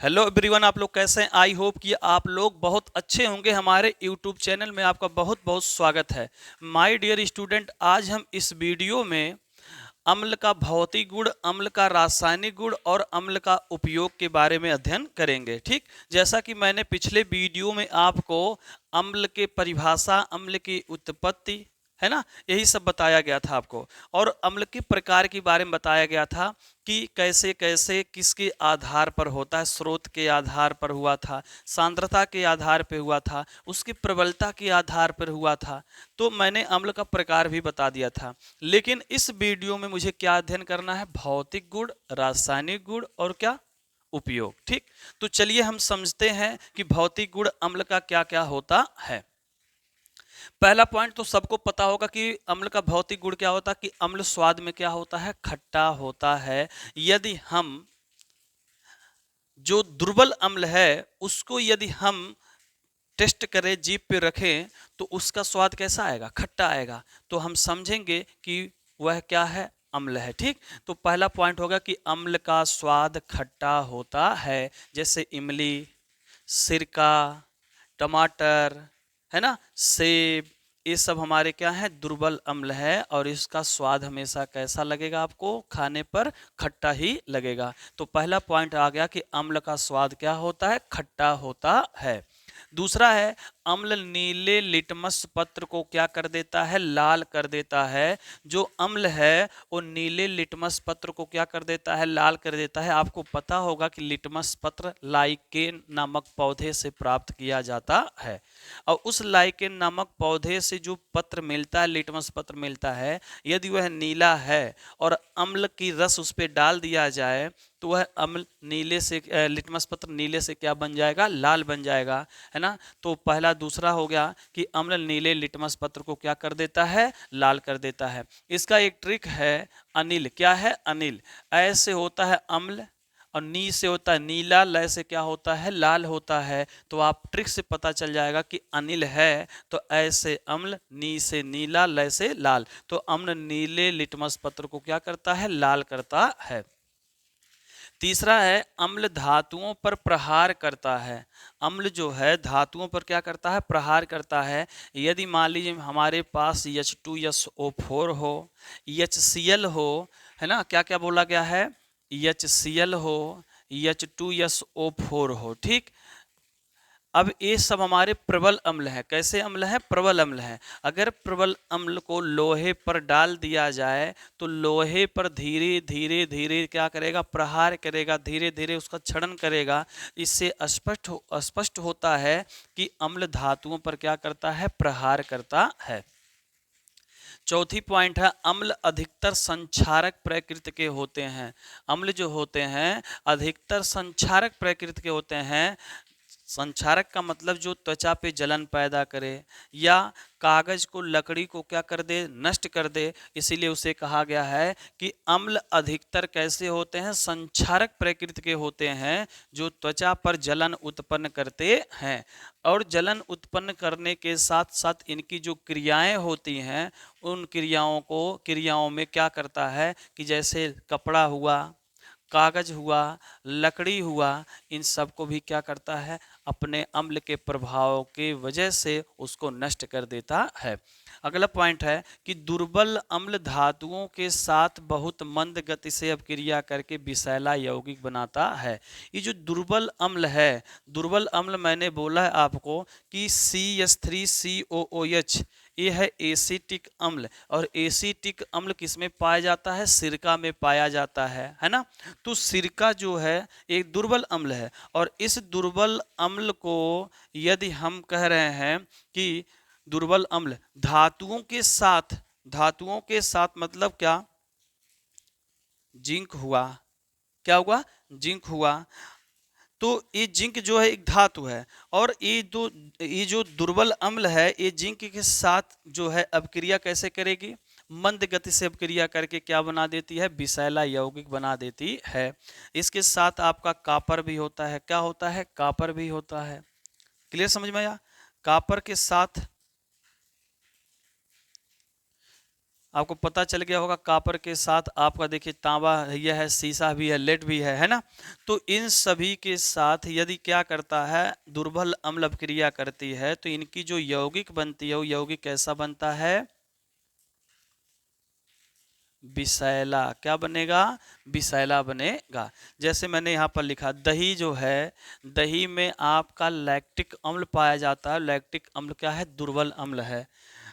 Hello everyone, आप लोग कैसे हैं? आई होप कि आप लोग बहुत अच्छे होंगे। हमारे यूट्यूब चैनल में आपका बहुत बहुत स्वागत है। माय डियर स्टूडेंट, आज हम इस वीडियो में अम्ल का भौतिक गुण, अम्ल का रासायनिक गुण और अम्ल का उपयोग के बारे में अध्ययन करेंगे। ठीक, जैसा कि मैंने पिछले वीडियो में आपको अम्ल के परिभाषा, अम्ल की उत्पत्ति, है ना, यही सब बताया गया था आपको। और अम्ल के प्रकार के बारे में बताया गया था कि कैसे कैसे किसके आधार पर होता है। स्रोत के आधार पर हुआ था, सांद्रता के आधार पर हुआ था, उसकी प्रबलता के आधार पर हुआ था। तो मैंने अम्ल का प्रकार भी बता दिया था। लेकिन इस वीडियो में मुझे क्या अध्ययन करना है? भौतिक गुण, रासायनिक गुण और क्या उपयोग। ठीक, तो चलिए हम समझते हैं कि भौतिक गुण अम्ल का क्या क्या होता है। पहला पॉइंट तो सबको पता होगा कि अम्ल का भौतिक गुण क्या होता है, कि अम्ल स्वाद में क्या होता है? खट्टा होता है। यदि हम जो दुर्बल अम्ल है उसको यदि हम टेस्ट करें, जीभ पे रखें, तो उसका स्वाद कैसा आएगा? खट्टा आएगा। तो हम समझेंगे कि वह क्या है? अम्ल है। ठीक, तो पहला पॉइंट होगा कि अम्ल का स्वाद खट्टा होता है। जैसे इमली, सिरका, टमाटर, है ना, सेब, ये सब हमारे क्या है? दुर्बल अम्ल है। और इसका स्वाद हमेशा कैसा लगेगा? आपको खाने पर खट्टा ही लगेगा। तो पहला पॉइंट आ गया कि अम्ल का स्वाद क्या होता है? खट्टा होता है। दूसरा है, अम्ल नीले लिटमस पत्र को क्या कर देता है? लाल कर देता है। जो अम्ल है वो नीले लिटमस पत्र को क्या कर देता है? लाल कर देता है। आपको पता होगा कि लिटमस पत्र लाइकेन नामक पौधे से प्राप्त किया जाता है। और उस लाइकेन नामक पौधे से जो पत्र मिलता है, लिटमस पत्र मिलता है, यदि वह नीला है और अम्ल की रस उस पर डाल दिया जाए तो वह अम्ल नीले से, लिटमस पत्र नीले से क्या बन जाएगा? लाल बन जाएगा, है ना। तो पहला दूसरा हो गया कि अम्ल नीले लिटमस पत्र को क्या कर देता है? लाल कर देता है। इसका एक ट्रिक है, अनिल। क्या है? अनिल। ऐसे होता है अम्ल, और नी से होता है नीला, लय से क्या होता है? लाल होता है। तो आप ट्रिक से पता चल जाएगा कि अनिल है तो ऐसे अम्ल, नी से नीला, लय से लाल। तो अम्ल नीले लिटमस पत्र को क्या करता है? लाल करता है। तीसरा है, अम्ल धातुओं पर प्रहार करता है। अम्ल जो है धातुओं पर क्या करता है? प्रहार करता है। यदि मान लीजिए हमारे पास H2SO4 हो, HCl हो, है ना, क्या क्या बोला गया है? HCl हो, H2SO4 हो। ठीक, अब ये सब हमारे प्रबल अम्ल है। कैसे अम्ल है? प्रबल अम्ल है। अगर प्रबल अम्ल को लोहे पर डाल दिया जाए तो लोहे पर धीरे धीरे धीरे क्या करेगा? प्रहार करेगा, धीरे धीरे उसका क्षरण करेगा। इससे स्पष्ट होता है कि अम्ल धातुओं पर क्या करता है? प्रहार करता है। चौथी पॉइंट है, अम्ल अधिकतर संक्षारक प्रकृति के होते हैं। अम्ल जो होते हैं अधिकतर संक्षारक प्रकृति के होते हैं। संक्षारक का मतलब जो त्वचा पे जलन पैदा करे या कागज को, लकड़ी को क्या कर दे? नष्ट कर दे। इसीलिए उसे कहा गया है कि अम्ल अधिकतर कैसे होते हैं? संक्षारक प्रकृति के होते हैं, जो त्वचा पर जलन उत्पन्न करते हैं। और जलन उत्पन्न करने के साथ साथ इनकी जो क्रियाएं होती हैं, उन क्रियाओं में क्या करता है कि जैसे कपड़ा हुआ, कागज हुआ, लकड़ी हुआ, इन सब को भी क्या करता है? अपने अम्ल के प्रभाव के वजह से उसको नष्ट कर देता है। अगला पॉइंट है कि दुर्बल अम्ल धातुओं के साथ बहुत मंद गति से अपक्रिया करके विषैला यौगिक बनाता है। ये जो दुर्बल अम्ल है, दुर्बल अम्ल मैंने बोला है आपको कि CH3COOH, ये है एसिटिक अम्ल। और एसिटिक अम्ल किसमें पाया जाता है? सिरका में पाया जाता है ना। तो सिरका जो है एक दुर्बल अम्ल है। और इस दुर्बल अम्ल को यदि हम कह रहे हैं कि दुर्बल अम्ल धातुओं के साथ मतलब क्या? जिंक हुआ। क्या हुआ? जिंक हुआ। तो ये जिंक जो है एक धातु है। और ये जो दुर्बल अम्ल है, ये जिंक के साथ जो है अपक्रिया कैसे करेगी? मंद गति से अपक्रिया करके क्या बना देती है? विषैला यौगिक बना देती है। इसके साथ आपका कापर भी होता है। क्या होता है? कापर भी होता है। क्लियर, समझ में आया? कापर के साथ आपको पता चल गया होगा कॉपर के साथ आपका देखिए तांबा यह है, शीशा भी है, लेड भी है ना। तो इन सभी के साथ यदि क्या करता है, दुर्बल अम्ल अभिक्रिया करती है तो इनकी जो यौगिक बनती है वो यौगिक कैसा बनता है, विषैला। क्या बनेगा, विषैला बनेगा। जैसे मैंने यहाँ पर लिखा दही जो है, दही में आपका लैक्टिक अम्ल पाया जाता है। लैक्टिक अम्ल क्या है, दुर्बल अम्ल है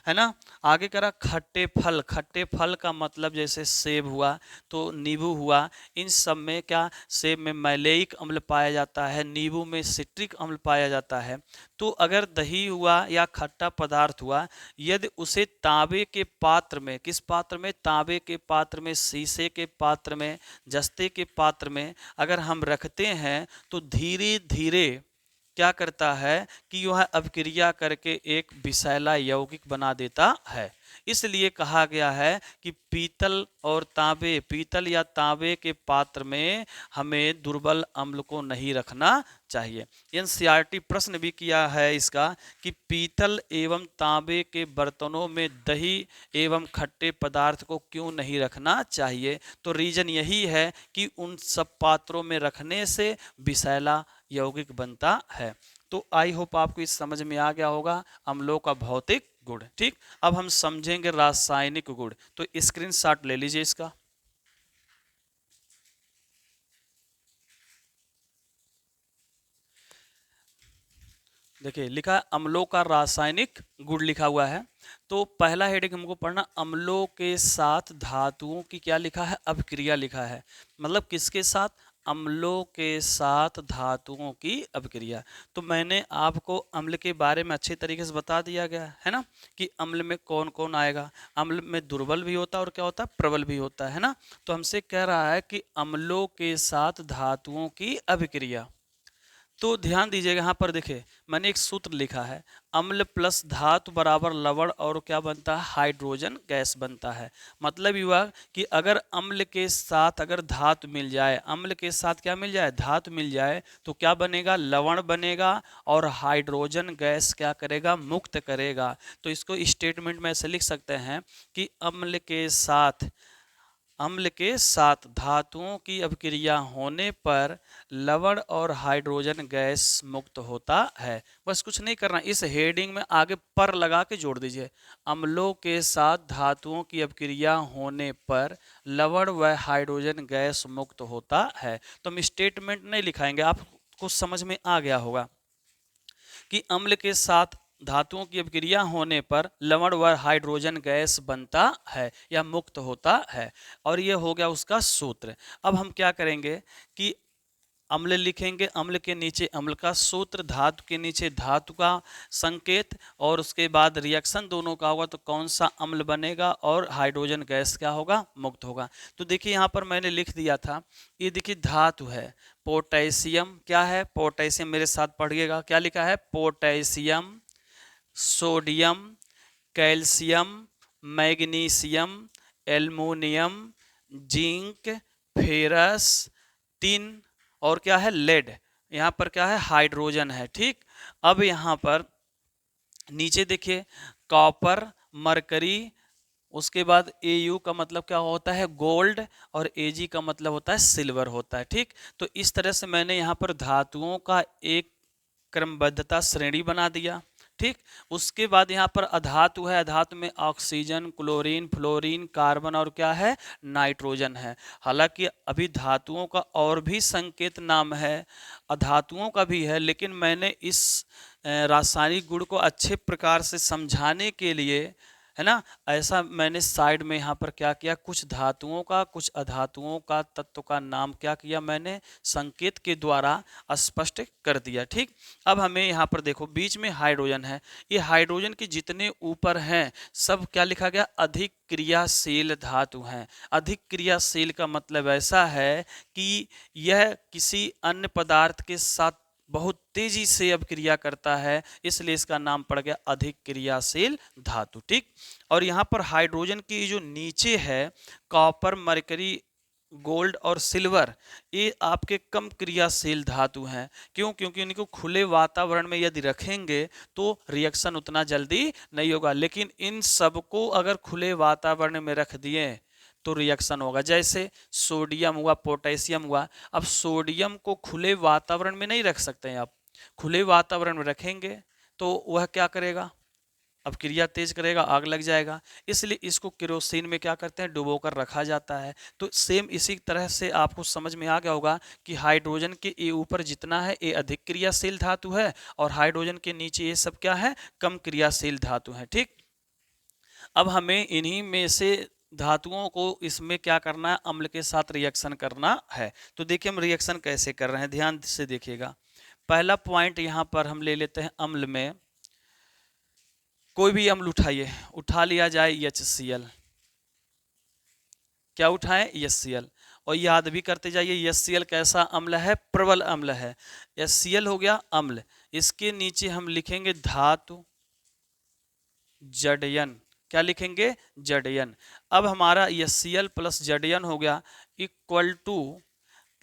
ना। आगे करा खट्टे फल, खट्टे फल का मतलब जैसे सेब हुआ तो नींबू हुआ, इन सब में क्या, सेब में मैलेइक अम्ल पाया जाता है, नींबू में सिट्रिक अम्ल पाया जाता है। तो अगर दही हुआ या खट्टा पदार्थ हुआ, यदि उसे तांबे के पात्र में, किस पात्र में, तांबे के पात्र में, शीशे के पात्र में, जस्ते के पात्र में अगर हम रखते हैं तो धीरे धीरे क्या करता है कि यह अभिक्रिया करके एक विषैला यौगिक बना देता है। इसलिए कहा गया है कि पीतल और तांबे, पीतल या तांबे के पात्र में हमें दुर्बल अम्ल को नहीं रखना चाहिए। एनसीईआरटी प्रश्न भी किया है इसका कि पीतल एवं तांबे के बर्तनों में दही एवं खट्टे पदार्थ को क्यों नहीं रखना चाहिए। तो रीजन यही है कि उन सब पात्रों में रखने से विषैला यौगिक बनता है। तो आई होप आपको इस समझ में आ गया होगा अम्लों का भौतिक गुण। ठीक, अब हम समझेंगे रासायनिक गुण। तो स्क्रीनशॉट ले लीजिए इसका। देखिए लिखा है अम्लों का रासायनिक गुण लिखा हुआ है। तो पहला हेडिंग हमको पढ़ना, अम्लों के साथ धातुओं की क्या लिखा है, अभिक्रिया लिखा है। मतलब किसके साथ, अम्लों के साथ धातुओं की अभिक्रिया। तो मैंने आपको अम्ल के बारे में अच्छे तरीके से बता दिया गया है ना, कि अम्ल में कौन कौन आएगा। अम्ल में दुर्बल भी होता है और क्या होता है, प्रबल भी होता है ना। तो हमसे कह रहा है कि अम्लों के साथ धातुओं की अभिक्रिया। तो ध्यान दीजिएगा यहाँ पर देखिए मैंने एक सूत्र लिखा है, अम्ल प्लस धातु बराबर लवण और क्या बनता है, हाइड्रोजन गैस बनता है। मतलब हुआ कि अगर अम्ल के साथ अगर धातु मिल जाए, अम्ल के साथ क्या मिल जाए, धातु मिल जाए, तो क्या बनेगा, लवण बनेगा और हाइड्रोजन गैस क्या करेगा, मुक्त करेगा। तो इसको स्टेटमेंट में ऐसे लिख सकते हैं कि अम्ल के साथ धातुओं की अभिक्रिया होने पर लवण और हाइड्रोजन गैस मुक्त होता है। बस कुछ नहीं करना, इस हेडिंग में आगे पर लगा के जोड़ दीजिए, अम्लों के साथ धातुओं की अभिक्रिया होने पर लवण व हाइड्रोजन गैस मुक्त होता है। तो हम स्टेटमेंट नहीं लिखाएंगे, आपको समझ में आ गया होगा कि अम्ल के साथ धातुओं की अभिक्रिया होने पर लवण व हाइड्रोजन गैस बनता है या मुक्त होता है। और ये हो गया उसका सूत्र। अब हम क्या करेंगे कि अम्ल लिखेंगे, अम्ल के नीचे अम्ल का सूत्र, धातु के नीचे धातु का संकेत, और उसके बाद रिएक्शन दोनों का होगा तो कौन सा अम्ल बनेगा और हाइड्रोजन गैस क्या होगा, मुक्त होगा। तो देखिए यहाँ पर मैंने लिख दिया था, ये देखिए धातु है पोटेशियम, क्या है, पोटेशियम, मेरे साथ पढ़िएगा क्या लिखा है, potassium, sodium, calcium, magnesium, aluminium, zinc, ferrous, tin और क्या है, लेड। यहाँ पर क्या है, हाइड्रोजन है। ठीक, अब यहाँ पर नीचे देखिए कॉपर, मरकरी, उसके बाद Au का मतलब क्या होता है, गोल्ड, और Ag का मतलब होता है सिल्वर होता है। ठीक, तो इस तरह से मैंने यहाँ पर धातुओं का एक क्रमबद्धता श्रेणी बना दिया। ठीक, उसके बाद यहाँ पर अधातु है, अधातु में ऑक्सीजन, क्लोरीन, फ्लोरीन, कार्बन और क्या है, नाइट्रोजन है। हालांकि अभी धातुओं का और भी संकेत नाम है, अधातुओं का भी है, लेकिन मैंने इस रासायनिक गुण को अच्छे प्रकार से समझाने के लिए, है ना, ऐसा मैंने साइड में यहाँ पर क्या किया, कुछ धातुओं का कुछ अधातुओं का तत्व का नाम क्या किया, मैंने संकेत के द्वारा स्पष्ट कर दिया। ठीक, अब हमें यहाँ पर देखो बीच में हाइड्रोजन है, ये हाइड्रोजन के जितने ऊपर हैं सब क्या लिखा गया, अधिक क्रियाशील धातु हैं। अधिक क्रियाशील का मतलब ऐसा है कि यह किसी अन्य पदार्थ के साथ बहुत तेजी से अभिक्रिया करता है, इसलिए इसका नाम पड़ गया अधिक क्रियाशील धातु। ठीक, और यहाँ पर हाइड्रोजन की जो नीचे है कॉपर, मरकरी, गोल्ड और सिल्वर, ये आपके कम क्रियाशील धातु हैं। क्यों? क्योंकि इनको खुले वातावरण में यदि रखेंगे तो रिएक्शन उतना जल्दी नहीं होगा, लेकिन इन सबको अगर खुले वातावरण में रख दिए तो रिएक्शन होगा। जैसे सोडियम हुआ, पोटेशियम हुआ। अब सोडियम को खुले वातावरण में नहीं रख सकते हैं आप, खुले वातावरण में रखेंगे तो वह क्या करेगा, अब क्रिया तेज करेगा, आग लग जाएगा। इसलिए इसको केरोसिन में क्या करते हैं, डुबोकर रखा जाता है। तो सेम इसी तरह से आपको समझ में आ गया होगा कि हाइड्रोजन के ये ऊपर जितना है ये अधिक क्रियाशील धातु है, और हाइड्रोजन के नीचे ये सब क्या है, कम क्रियाशील धातु है। ठीक, अब हमें इन्हीं में से धातुओं को इसमें क्या करना है, अम्ल के साथ रिएक्शन करना है। तो देखिए हम रिएक्शन कैसे कर रहे हैं, ध्यान से देखिएगा। पहला पॉइंट यहां पर हम ले लेते हैं, अम्ल में कोई भी अम्ल उठाइए, उठा लिया जाए HCl। क्या उठाएं, HCl। और याद भी करते जाइए HCl कैसा अम्ल है, प्रबल अम्ल है। HCl हो गया अम्ल, इसके नीचे हम लिखेंगे धातु जडयन। क्या लिखेंगे, जडयन। अब हमारा HCl प्लस जडयन हो गया इक्वल टू,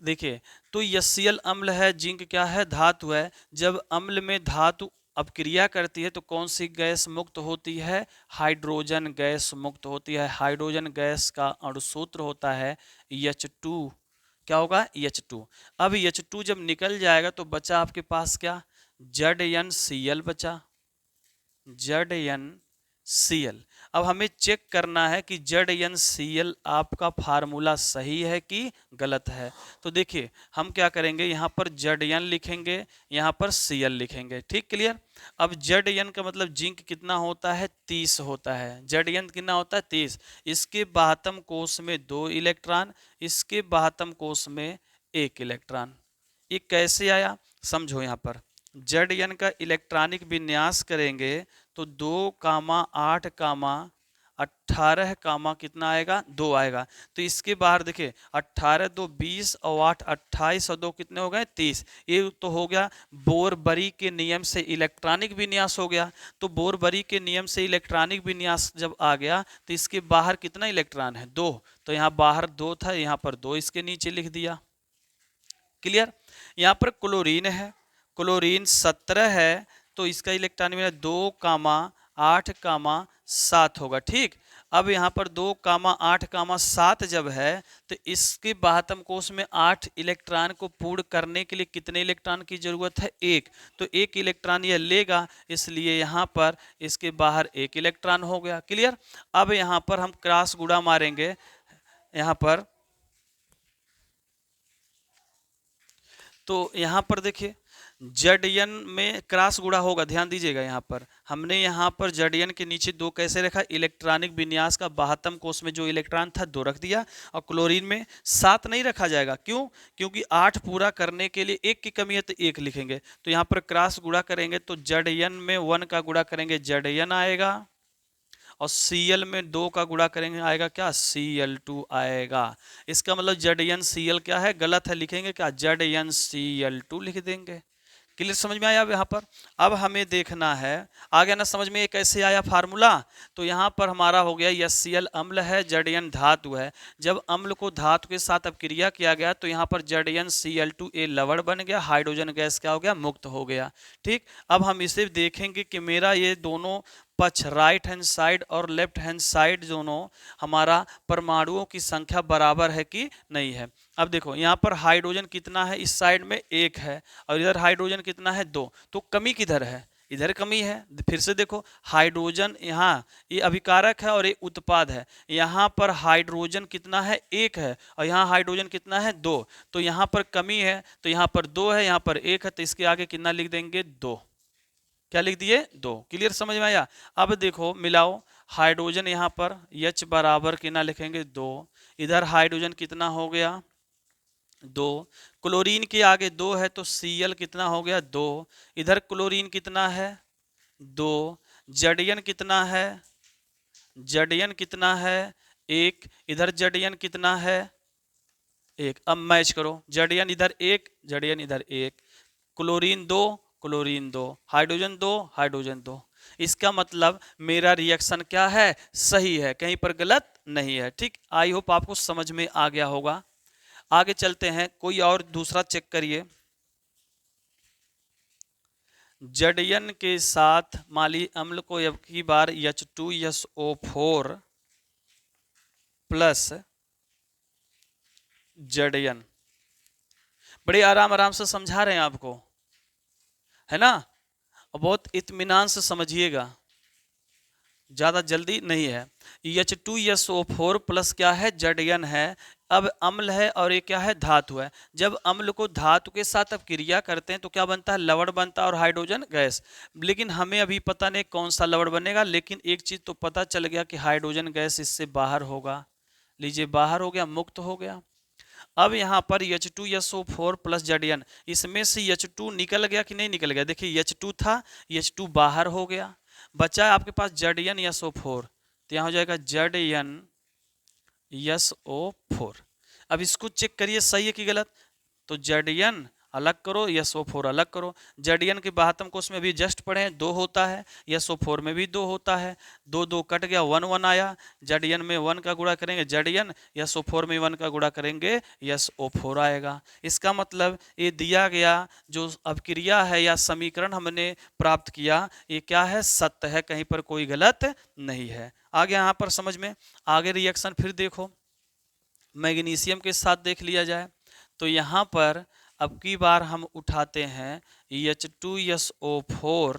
देखिए तो HCl अम्ल है, जिंक क्या है, धातु है। जब अम्ल में धातु अब क्रिया करती है तो कौन सी गैस मुक्त होती है, हाइड्रोजन गैस मुक्त होती है। हाइड्रोजन गैस का अणुसूत्र होता है H2। क्या होगा, H2। अब H2 जब निकल जाएगा तो बचा आपके पास क्या, ZnCl बचा, ZnCl। अब हमें चेक करना है कि ZnCl आपका फार्मूला सही है कि गलत है। तो देखिए हम क्या करेंगे, यहाँ पर Zn लिखेंगे, यहाँ पर Cl लिखेंगे। ठीक, क्लियर। अब Zn का मतलब जिंक कितना होता है, 30 होता है। Zn कितना होता है, 30। इसके बाहतम कोष में 2 इलेक्ट्रॉन, इसके बाहतम कोष में 1 इलेक्ट्रॉन। ये कैसे आया, समझो। यहाँ पर Zn का इलेक्ट्रॉनिक विन्यास करेंगे तो 2, 8, 18 कामा कितना आएगा, 2 आएगा। तो इसके बाहर देखिए 18 2 20 और 8 28 और 2 कितने हो गए, 30। ये तो हो गया बोरबरी के नियम से इलेक्ट्रॉनिक विन्यास हो गया। तो बोरबरी के नियम से इलेक्ट्रॉनिक विन्यास जब आ गया तो इसके बाहर कितना इलेक्ट्रॉन है, 2। तो यहाँ बाहर 2 था, यहाँ पर 2 इसके नीचे लिख दिया। क्लियर। यहाँ पर क्लोरीन है, क्लोरीन 17 है, तो इसका इलेक्ट्रॉनिक विन्यास 2, 8, 7 होगा। ठीक, अब यहाँ पर 2, 8, 7 जब है तो इसके बाहतम कोष में 8 इलेक्ट्रॉन को पूर्ण करने के लिए कितने इलेक्ट्रॉन की जरूरत है, 1। तो 1 इलेक्ट्रॉन यह लेगा, इसलिए यहाँ पर इसके बाहर 1 इलेक्ट्रॉन हो गया। क्लियर। अब यहाँ पर हम क्रॉस गुणा मारेंगे, यहाँ पर तो यहाँ पर देखिए Zn में क्रॉस गुणा होगा, ध्यान दीजिएगा। यहाँ पर हमने यहाँ पर Zn के नीचे 2 कैसे रखा, इलेक्ट्रॉनिक विन्यास का बाहतम कोष में जो इलेक्ट्रॉन था 2 रख दिया, और क्लोरीन में 7 नहीं रखा जाएगा। क्यों? क्योंकि 8 पूरा करने के लिए 1 की कमी है तो 1 लिखेंगे। तो यहाँ पर क्रॉस गुणा करेंगे तो Zn में 1 का गुणा करेंगे Zn आएगा, और Cl में 2 का गुणा करेंगे आएगा क्या, Cl2 आएगा। इसका मतलब ZnCl क्या है, गलत है, लिखेंगे क्या, ZnCl2 लिख देंगे। क्लियर, समझ में आया अब यहाँ पर। अब हमें देखना है, आ गया ना समझ में, ये कैसे आया फार्मूला। तो यहाँ पर हमारा हो गया HCl अम्ल है, Zn धातु है। जब अम्ल को धातु के साथ अब क्रिया किया गया तो यहाँ पर ZnCl2 ये लवण बन गया, हाइड्रोजन गैस क्या हो गया, मुक्त हो गया। ठीक, अब हम इसे देखेंगे कि मेरा ये दोनों पक्ष, राइट हैंड साइड और लेफ्ट हैंड साइड, दोनों हमारा परमाणुओं की संख्या बराबर है कि नहीं है। अब देखो यहाँ पर हाइड्रोजन कितना है, इस साइड में 1 है, और इधर हाइड्रोजन कितना है, 2। तो कमी किधर है, इधर कमी है। फिर से देखो हाइड्रोजन, यहाँ ये अभिकारक है और ये उत्पाद है। यहाँ पर हाइड्रोजन कितना है, 1 है, और यहाँ हाइड्रोजन कितना है, 2। तो यहाँ पर कमी है, तो यहाँ पर 2 है, यहाँ पर 1 है, तो इसके आगे कितना लिख देंगे, 2। क्या लिख दिए, 2। क्लियर, समझ में आया। अब देखो मिलाओ, हाइड्रोजन यहाँ पर H बराबर कितना लिखेंगे, 2। इधर हाइड्रोजन कितना हो गया, 2। क्लोरीन के आगे 2 है तो Cl कितना हो गया, 2। इधर क्लोरीन कितना है, 2। Zn कितना है, Zn कितना है, 1। इधर Zn कितना है, 1। अब मैच करो, Zn इधर 1, Zn इधर 1, क्लोरीन 2, क्लोरीन 2, हाइड्रोजन 2, हाइड्रोजन 2। इसका मतलब मेरा रिएक्शन क्या है, सही है, कहीं पर गलत नहीं है। ठीक, आई होप आपको समझ में आ गया होगा। आगे चलते हैं, कोई और दूसरा चेक करिए। जड़यन के साथ माली अम्ल को अब की बार H2SO4 प्लस जड़यन, बड़े आराम आराम से समझा रहे हैं आपको, है ना, और बहुत इत्मीनान से समझिएगा, ज्यादा जल्दी नहीं है। H2SO4 प्लस क्या है, जड़यन है। अब अम्ल है और ये क्या है, धातु है। जब अम्ल को धातु के साथ अब क्रिया करते हैं तो क्या बनता है, लवण बनता है और हाइड्रोजन गैस। लेकिन हमें अभी पता नहीं कौन सा लवण बनेगा, लेकिन एक चीज तो पता चल गया कि हाइड्रोजन गैस इससे बाहर होगा। लीजिए, बाहर हो गया, मुक्त हो गया। अब यहाँ पर H2SO4 प्लस जड़यन, इसमें से H2 निकल गया कि नहीं निकल गया, देखिए H2 था, H2 बाहर हो गया, बचा है आपके पास जड़यन SO4, तो यहाँ हो जाएगा जड़यन SO4। अब इसको चेक करिए सही है कि गलत, तो जड़यन अलग करो, SO4 अलग करो। जड़यन के 72 कोष में भी जस्ट पढ़े हैं, 2 होता है, SO4 में भी 2 होता है, 2 2 कट गया, 1 1 आया। जड़यन में 1 का गुणा करेंगे जड़यन, SO4 में 1 का गुणा करेंगे SO4 आएगा। इसका मतलब ये दिया गया जो अभिक्रिया है या समीकरण हमने प्राप्त किया, ये क्या है, सत्य है, कहीं पर कोई गलत नहीं है। आगे यहाँ पर समझ में, आगे रिएक्शन फिर देखो, मैग्नीशियम के साथ देख लिया जाए। तो यहाँ पर अब की बार हम उठाते हैं H2SO4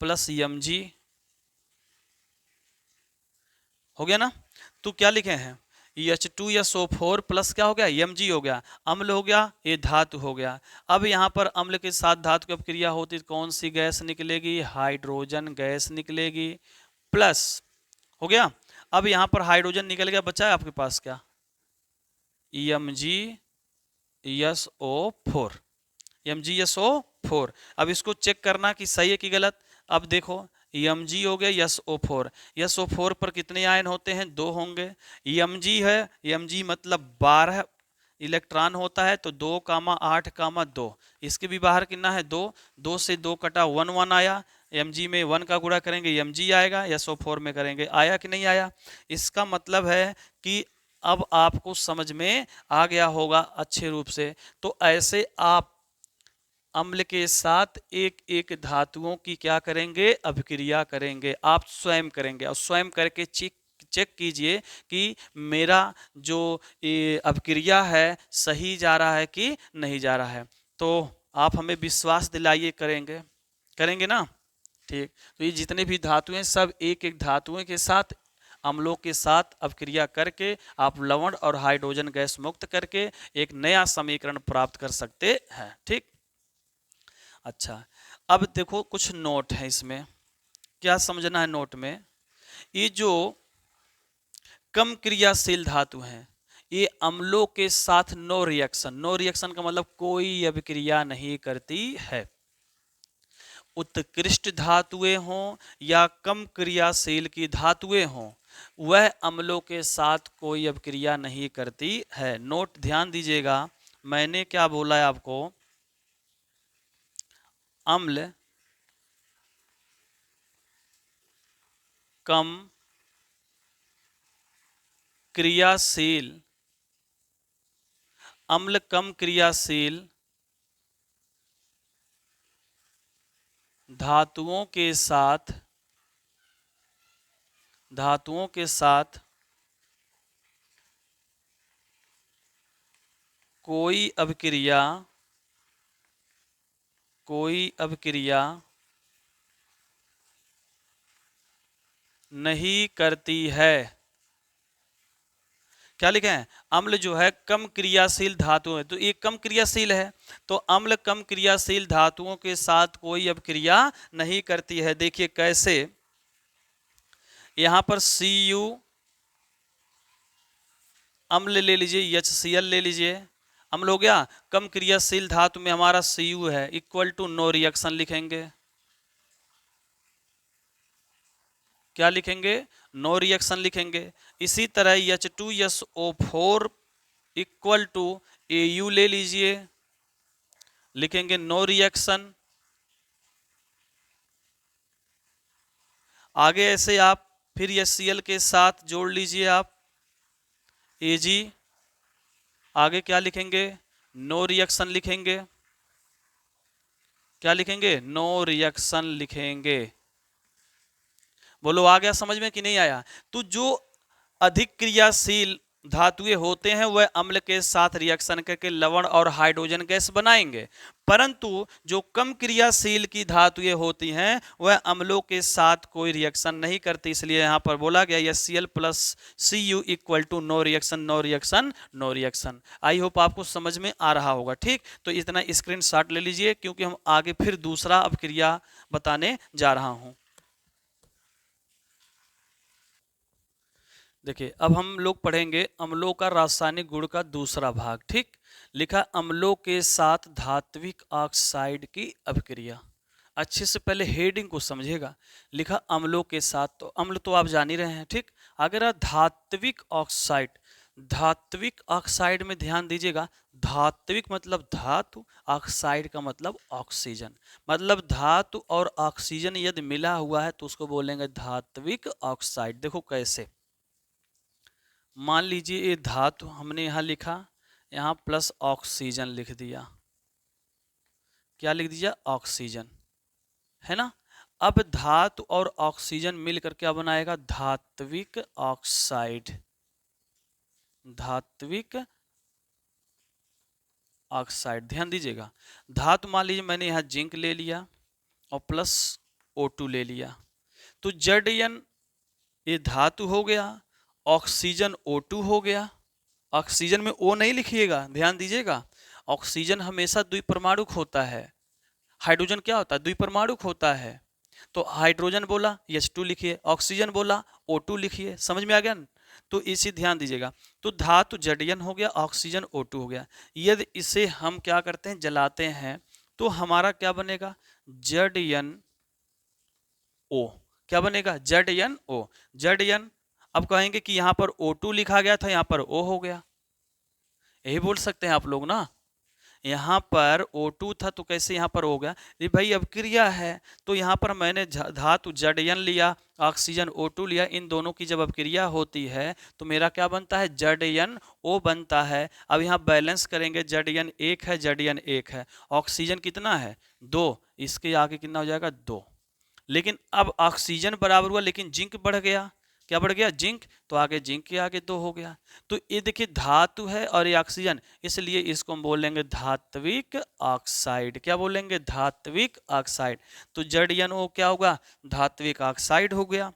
प्लस Mg, हो गया ना। तो क्या लिखे हैं, H2SO4 प्लस क्या हो गया, Mg हो गया, अम्ल हो गया, ये धातु हो गया। अब यहाँ पर अम्ल के साथ धातु की अपक्रिया होती तो कौन सी गैस निकलेगी, हाइड्रोजन गैस निकलेगी, प्लस, हो गया। अब यहाँ पर हाइड्रोजन निकल गया, बचा है आपके पास क्या, MgSO4, MgSO4। अब इसको चेक करना कि सही है कि गलत। अब देखो, Mg हो गया, SO4, SO4 पर कितने आयन होते हैं, 2 होंगे। Mg है, Mg मतलब 12 इलेक्ट्रॉन होता है, तो 2 8 2, इसके भी बाहर कितना है, 2, 2 से 2 कटा, 1 1 आया। Mg में 1 का गुणा करेंगे Mg आएगा, SO4 में करेंगे, आया कि नहीं आया। इसका मतलब है कि अब आपको समझ में आ गया होगा अच्छे रूप से। तो ऐसे आप अम्ल के साथ एक एक धातुओं की क्या करेंगे, अभिक्रिया करेंगे, आप स्वयं करेंगे, और स्वयं करके चेक कीजिए कि मेरा जो अभिक्रिया है सही जा रहा है कि नहीं जा रहा है। तो आप हमें विश्वास दिलाइए, करेंगे, करेंगे ना, ठीक। तो ये जितने भी धातु हैं सब एक एक धातुओं के साथ, अम्लों के साथ अभिक्रिया करके आप लवण और हाइड्रोजन गैस मुक्त करके एक नया समीकरण प्राप्त कर सकते हैं, ठीक। अच्छा, अब देखो कुछ नोट है इसमें, क्या समझना है नोट में। ये जो कम क्रियाशील धातु हैं, ये अम्लों के साथ नो रिएक्शन, नो रिएक्शन का मतलब कोई अभिक्रिया नहीं करती है। उत्कृष्ट धातुएं हों या कम क्रियाशील की धातुएं हों, वह अम्लों के साथ कोई अभिक्रिया नहीं करती है। नोट ध्यान दीजिएगा, मैंने क्या बोला है आपको, अम्ल कम क्रियाशील, अम्ल कम क्रियाशील धातुओं के साथ, धातुओं के साथ कोई अभिक्रिया, कोई अभिक्रिया नहीं करती है। क्या लिखे हैं, अम्ल जो है कम क्रियाशील धातु है, तो ये कम क्रियाशील है, तो अम्ल कम क्रियाशील धातुओं के साथ कोई अभिक्रिया नहीं करती है। देखिए कैसे, यहां पर Cu अम्ल ले लीजिए, HCl ले लीजिए, अम्ल हो गया। कम क्रियाशील धातु में हमारा Cu है, इक्वल टू नो रिएक्शन लिखेंगे, क्या लिखेंगे, नो रिएक्शन लिखेंगे। इसी तरह H2SO4 इक्वल टू Au ले लीजिए, लिखेंगे नो रिएक्शन। आगे ऐसे आप फिर HCl के साथ जोड़ लीजिए आप Ag, आगे क्या लिखेंगे? नो रिएक्शन लिखेंगे। क्या लिखेंगे? नो रिएक्शन लिखेंगे। बोलो आ गया समझ में कि नहीं आया? तो जो अधिक क्रियाशील धातुएं होते हैं वह अम्ल के साथ रिएक्शन करके लवण और हाइड्रोजन गैस बनाएंगे, परंतु जो कम क्रियाशील की धातुएं होती हैं वह अम्लों के साथ कोई रिएक्शन नहीं करती। इसलिए यहां पर बोला गया Cl plus Cu equal to no reaction, no reaction, no reaction. I hope आपको समझ में आ रहा होगा। ठीक, तो इतना स्क्रीनशॉट ले लीजिए, क्योंकि हम आगे फिर दूसरा अब क्रिया बताने जा रहा हूं। देखिए अब हम लोग पढ़ेंगे अम्लों का रासायनिक गुण का दूसरा भाग। ठीक, लिखा अम्लों के साथ धात्विक ऑक्साइड की अभिक्रिया। अच्छे से पहले हेडिंग को समझिएगा। लिखा अम्लों के साथ, तो अम्ल तो आप जान ही रहे हैं। ठीक, अगर धात्विक ऑक्साइड, धात्विक ऑक्साइड में ध्यान दीजिएगा। धात्विक मतलब धातु, ऑक्साइड का मतलब ऑक्सीजन, मतलब धातु और ऑक्सीजन यदि मिला हुआ है तो उसको बोलेंगे धात्विक ऑक्साइड। देखो कैसे, मान लीजिए ये धातु हमने यहां लिखा, यहां प्लस ऑक्सीजन लिख दिया। क्या लिख दिया? ऑक्सीजन, है ना। अब धातु और ऑक्सीजन मिलकर क्या बनाएगा? धात्विक ऑक्साइड, धात्विक ऑक्साइड। ध्यान दीजिएगा, धातु मान लीजिए मैंने यहां जिंक ले लिया और प्लस O2 ले लिया, तो Zn ये धातु हो गया, ऑक्सीजन O2 हो गया। ऑक्सीजन में O नहीं लिखिएगा, ध्यान दीजिएगा। ऑक्सीजन हमेशा द्विपरमाणुक होता है, हाइड्रोजन क्या होता है? द्विपरमाणुक होता है। तो हाइड्रोजन बोला H2 लिखिए, ऑक्सीजन बोला O2 लिखिए। समझ में आ गया न? तो इसी ध्यान दीजिएगा। तो धातु Zn हो गया, ऑक्सीजन O2 हो गया। यदि इसे हम क्या करते हैं? जलाते हैं, तो हमारा क्या बनेगा? ZnO। क्या बनेगा? ZnO। Zn, अब कहेंगे कि यहां पर O2 लिखा गया था, यहां पर O हो गया। यही बोल सकते हैं आप लोग ना, यहाँ पर O2 था तो कैसे यहाँ पर हो गया? ये भाई अब क्रिया है, तो यहाँ पर मैंने धातु Zn लिया, ऑक्सीजन O2 लिया, इन दोनों की जब अब क्रिया होती है तो मेरा क्या बनता है? ZnO बनता है। अब यहाँ बैलेंस करेंगे, Zn 1 है, Zn 1 है, ऑक्सीजन कितना है? 2, इसके आगे कितना हो जाएगा? 2। लेकिन अब ऑक्सीजन बराबर हुआ, लेकिन जिंक बढ़ गया। क्या बढ़ गया? जिंक, तो आगे जिंक के आगे 2 हो गया। तो ये देखिए धातु है और ये ऑक्सीजन, इसलिए इसको हम बोलेंगे धात्विक ऑक्साइड। क्या बोलेंगे? धात्विक ऑक्साइड। तो ZnO क्या होगा? धात्विक ऑक्साइड हो गया।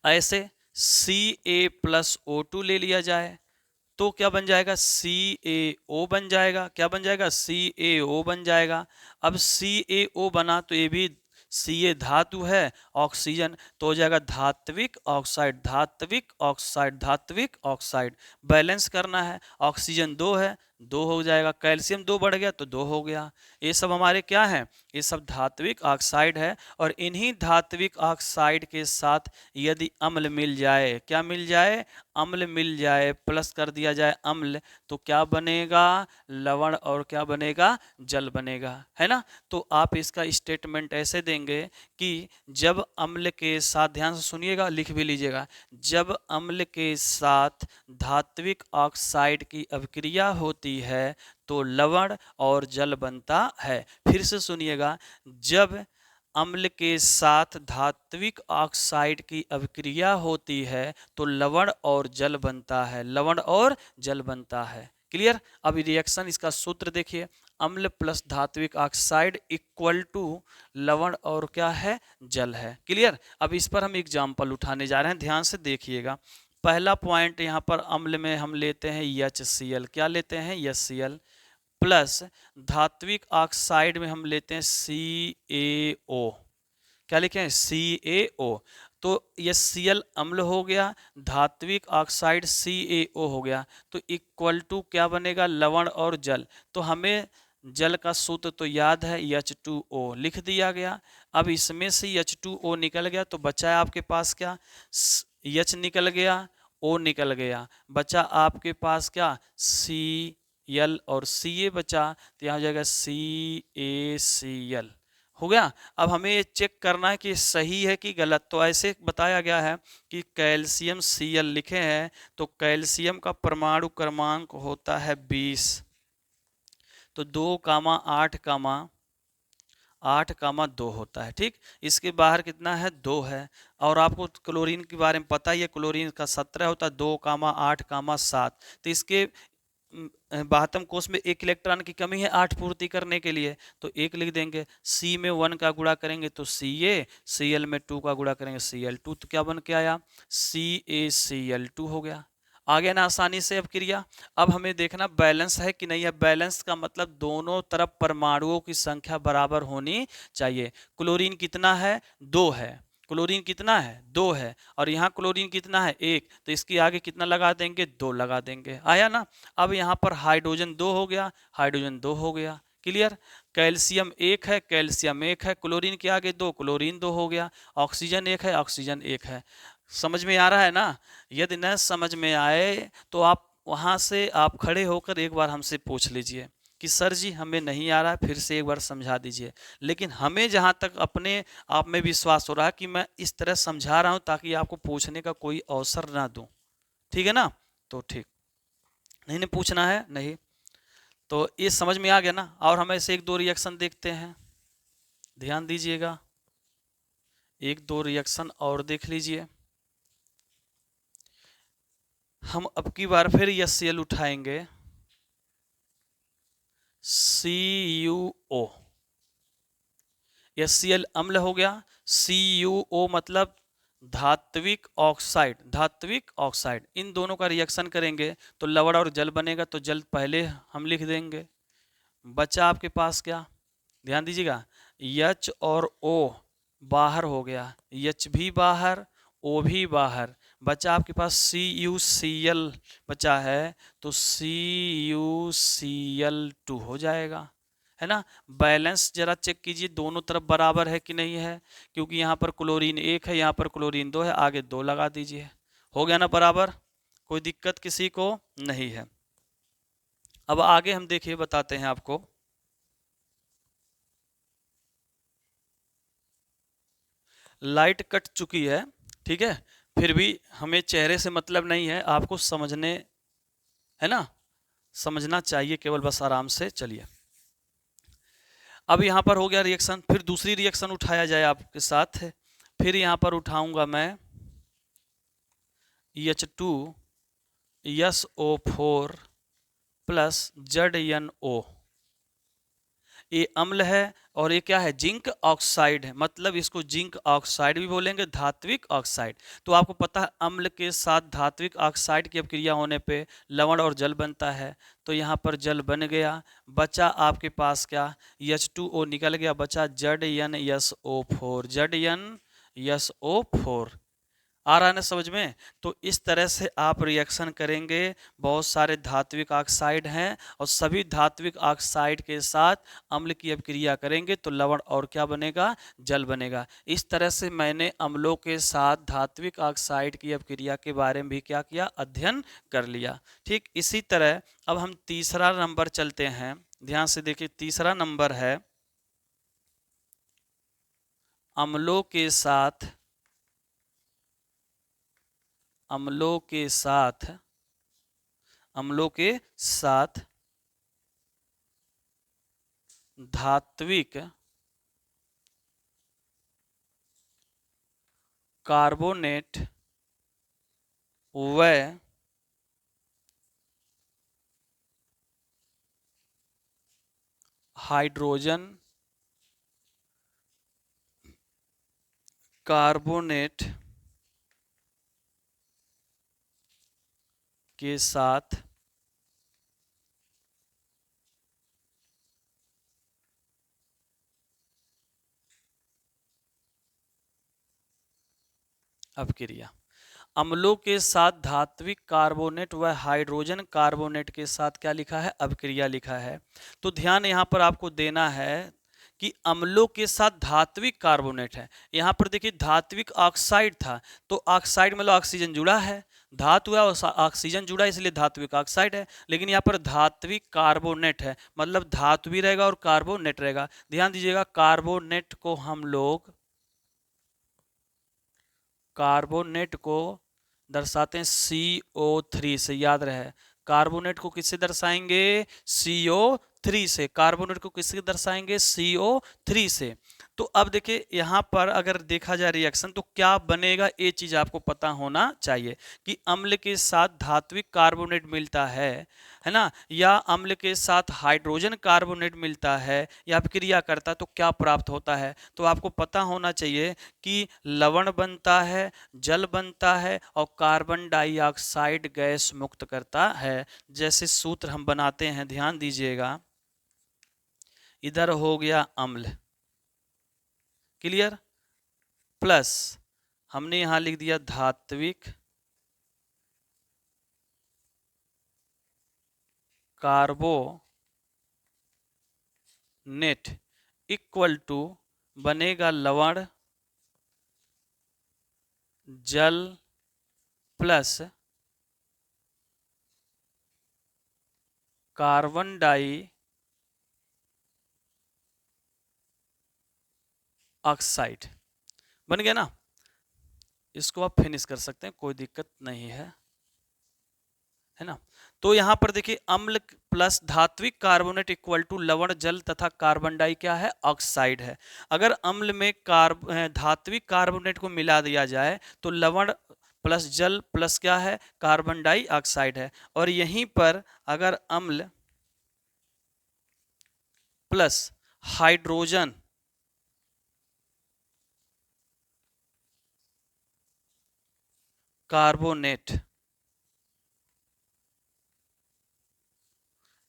ऐसे Ca प्लस O2 ले लिया जाए तो क्या बन जाएगा? CaO बन जाएगा। क्या बन जाएगा? CaO बन जाएगा। अब CaO बना तो ये भी Ca धातु है, ऑक्सीजन, तो हो जाएगा धात्विक ऑक्साइड, धात्विक ऑक्साइड, धात्विक ऑक्साइड। बैलेंस करना है, ऑक्सीजन 2 है, 2 हो जाएगा, कैल्शियम 2 बढ़ गया तो 2 हो गया। ये सब हमारे क्या है? ये सब धात्विक ऑक्साइड है। और इन्हीं धात्विक ऑक्साइड के साथ यदि अम्ल मिल जाए, क्या मिल जाए? अम्ल मिल जाए, प्लस कर दिया जाए अम्ल, तो क्या बनेगा? लवण, और क्या बनेगा? जल बनेगा, है ना। तो आप इसका स्टेटमेंट ऐसे देंगे कि जब अम्ल के साथ, ध्यान से सुनिएगा, लिख भी लीजिएगा, जब अम्ल के साथ धात्विक ऑक्साइड की अभिक्रिया होती है तो लवण और जल बनता है। फिर से सुनिएगा, जब अम्ल के साथ धात्विक ऑक्साइड की अभिक्रिया होती है तो लवण और जल बनता है, लवण और जल बनता है। क्लियर? अब रिएक्शन, इसका सूत्र देखिए, अम्ल प्लस धात्विक ऑक्साइड इक्वल टू लवण और क्या है? जल है। क्लियर? अब इस पर हम एग्जाम्पल उठाने जा रहे हैं, ध्यान से देखिएगा। पहला पॉइंट यहाँ पर अम्ल में हम लेते हैं HCl। क्या लेते हैं? HCl प्लस धात्विक ऑक्साइड में हम लेते हैं CaO। क्या लिखे हैं? CaO। तो HCl अम्ल हो गया, धात्विक ऑक्साइड CaO हो गया, तो इक्वल टू क्या बनेगा? लवण और जल। तो हमें जल का सूत्र तो याद है, H2O लिख दिया गया। अब इसमें से H2O निकल गया तो बचा है आपके पास क्या? H निकल गया, O निकल गया, बचा आपके पास क्या? Cl और Ca बचा, तो यहाँ हो जाएगा CaCl हो गया। अब हमें ये चेक करना है कि सही है कि गलत। तो ऐसे बताया गया है कि कैल्शियम Cl लिखे हैं, तो कैल्शियम का परमाणु क्रमांक होता है 20। तो 2,8,8,2 होता है। ठीक, इसके बाहर कितना है, 2 है। और आपको क्लोरीन के बारे में पता ही है, क्लोरीन का 17 होता है, 2,8,7। तो इसके 72 कोष में एक इलेक्ट्रॉन की कमी है 8 पूर्ति करने के लिए, तो 1 लिख देंगे। C में 1 का गुणा करेंगे तो Ca, Cl में 2 का गुणा करेंगे Cl2, तो क्या बन के आया, CaCl2 हो गया। आ गया ना आसानी से अब क्रिया। अब हमें देखना बैलेंस है कि नहीं है। बैलेंस का मतलब दोनों तरफ परमाणुओं की संख्या बराबर होनी चाहिए। क्लोरीन कितना है, 2 है। क्लोरीन कितना है, 2 है। और यहाँ क्लोरीन कितना है, 1। तो इसके आगे कितना लगा देंगे, 2 लगा देंगे। आया ना। अब यहाँ पर हाइड्रोजन 2 हो गया, हाइड्रोजन 2 हो गया। क्लियर। कैल्शियम 1 है, कैल्शियम 1 है। क्लोरीन के आगे 2, क्लोरीन 2 हो गया। ऑक्सीजन 1 है, ऑक्सीजन 1 है। समझ में आ रहा है ना। यदि न समझ में आए तो आप वहाँ से आप खड़े होकर एक बार हमसे पूछ लीजिए कि सर जी हमें नहीं आ रहा है, फिर से एक बार समझा दीजिए। लेकिन हमें जहाँ तक अपने आप में विश्वास हो रहा है कि मैं इस तरह समझा रहा हूँ ताकि आपको पूछने का कोई अवसर ना दूं। ठीक है ना। तो ठीक, नहीं पूछना है नहीं, तो ये समझ में आ गया ना। और हम ऐसे 1-2 रिएक्शन देखते हैं, ध्यान दीजिएगा। 1-2 रिएक्शन और देख लीजिए। हम अब की बार फिर HCl उठाएंगे, CuO। HCl अम्ल हो गया, CuO मतलब धात्विक ऑक्साइड, धात्विक ऑक्साइड। इन दोनों का रिएक्शन करेंगे तो लवण और जल बनेगा। तो जल पहले हम लिख देंगे। बचा आपके पास क्या, ध्यान दीजिएगा, H और O बाहर हो गया, H भी बाहर, O भी बाहर। बचा आपके पास CuCl बचा है, तो CuCl2 हो जाएगा, है ना। बैलेंस जरा चेक कीजिए, दोनों तरफ बराबर है कि नहीं है, क्योंकि यहाँ पर क्लोरीन 1 है, यहाँ पर क्लोरीन 2 है, आगे 2 लगा दीजिए। हो गया ना बराबर, कोई दिक्कत किसी को नहीं है। अब आगे हम देखिए, बताते हैं आपको। लाइट कट चुकी है, ठीक है, फिर भी हमें चेहरे से मतलब नहीं है, आपको समझने, है ना, समझना चाहिए केवल, बस आराम से चलिए। अब यहाँ पर हो गया रिएक्शन, फिर दूसरी रिएक्शन उठाया जाए आपके साथ। फिर यहाँ पर उठाऊंगा मैं H2SO4 प्लस ZnO। ये अम्ल है और ये क्या है, जिंक ऑक्साइड है, मतलब इसको जिंक ऑक्साइड भी बोलेंगे, धात्विक ऑक्साइड। तो आपको पता है अम्ल के साथ धात्विक ऑक्साइड की अपक्रिया होने पे लवण और जल बनता है। तो यहाँ पर जल बन गया। बचा आपके पास क्या, H2O निकल गया, बचा ZnSO4, ZnSO4। आ रहा है ना समझ में। तो इस तरह से आप रिएक्शन करेंगे। बहुत सारे धात्विक ऑक्साइड हैं और सभी धात्विक ऑक्साइड के साथ अम्ल की अपक्रिया करेंगे तो लवण और क्या बनेगा, जल बनेगा। इस तरह से मैंने अम्लों के साथ धात्विक ऑक्साइड की अपक्रिया के बारे में भी क्या किया, अध्ययन कर लिया। ठीक इसी तरह अब हम तीसरा नंबर चलते हैं, ध्यान से देखिए। तीसरा नंबर है अम्लों के साथ, अम्लों के साथ, अम्लों के साथ धात्विक कार्बोनेट व हाइड्रोजन कार्बोनेट के साथ अपक्रिया। अम्लों के साथ धात्विक कार्बोनेट व हाइड्रोजन कार्बोनेट के साथ क्या लिखा है, अपक्रिया लिखा है। तो ध्यान यहाँ पर आपको देना है कि अम्लों के साथ धात्विक कार्बोनेट है। यहाँ पर देखिए धात्विक ऑक्साइड था, तो ऑक्साइड मतलब ऑक्सीजन जुड़ा है, धातु है और ऑक्सीजन जुड़ा है इसलिए धात्विक ऑक्साइड है। लेकिन यहाँ पर धात्विक कार्बोनेट है, मतलब धातु भी रहेगा और कार्बोनेट रहेगा। ध्यान दीजिएगा, कार्बोनेट को हम लोग दर्शाते हैं CO3 से, याद रहे। कार्बोनेट को किससे दर्शाएंगे? CO3 से। कार्बोनेट को किससे दर्शाएंगे? CO3 से। तो अब देखिए यहाँ पर अगर देखा जाए रिएक्शन तो क्या बनेगा, ये चीज आपको पता होना चाहिए कि अम्ल के साथ धात्विक कार्बोनेट मिलता है ना, या अम्ल के साथ हाइड्रोजन कार्बोनेट मिलता है या क्रिया करता है तो क्या प्राप्त होता है। तो आपको पता होना चाहिए कि लवण बनता है, जल बनता है और कार्बन डाइऑक्साइड गैस मुक्त करता है। जैसे सूत्र हम बनाते हैं, ध्यान दीजिएगा, इधर हो गया अम्ल, क्लियर, प्लस हमने यहां लिख दिया धात्विक कार्बोनेट इक्वल टू बनेगा लवण जल प्लस कार्बन डाई ऑक्साइड। बन गया ना, इसको आप फिनिश कर सकते हैं, कोई दिक्कत नहीं है ना। तो यहां पर देखिए अम्ल प्लस धात्विक कार्बोनेट इक्वल टू लवण जल तथा कार्बन डाई क्या है? ऑक्साइड है। अगर अम्ल में धात्विक कार्बोनेट को मिला दिया जाए तो लवण प्लस जल प्लस क्या है? कार्बन डाई ऑक्साइड है। और यहीं पर अगर अम्ल plus hydrogen carbonate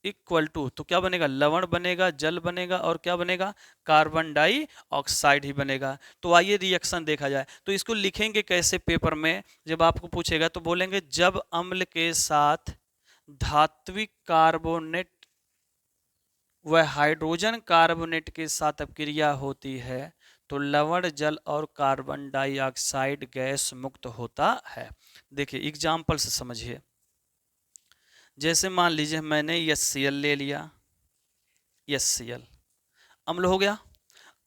equal to, तो क्या बनेगा? लवण बनेगा, जल बनेगा और क्या बनेगा? कार्बन डाई ऑक्साइड ही बनेगा। तो आइए रिएक्शन देखा जाए। तो इसको लिखेंगे कैसे पेपर में, जब आपको पूछेगा तो बोलेंगे जब अम्ल के साथ धात्विक कार्बोनेट व हाइड्रोजन कार्बोनेट के साथ अपक्रिया होती है तो लवण जल और कार्बन डाइऑक्साइड गैस मुक्त होता है। देखिए एग्जाम्पल से समझिए, जैसे मान लीजिए मैंने HCl ले लिया, HCl अम्ल हो गया।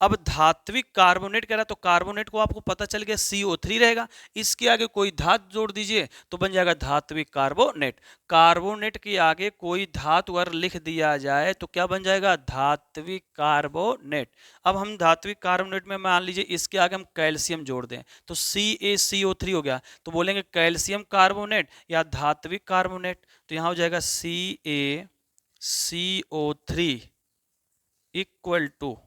अब धात्विक कार्बोनेट कह रहा तो कार्बोनेट को आपको पता चल गया CO3 रहेगा, इसके आगे कोई धातु जोड़ दीजिए तो बन जाएगा धात्विक कार्बोनेट। कार्बोनेट के आगे कोई धातु अगर लिख दिया जाए तो क्या बन जाएगा? धात्विक कार्बोनेट। अब हम धात्विक कार्बोनेट में मान लीजिए इसके आगे हम कैल्शियम जोड़ दें तो CaCO3 हो गया, तो बोलेंगे कैल्शियम कार्बोनेट या धात्विक कार्बोनेट। तो यहां हो जाएगा CaCO3 इक्वल टू,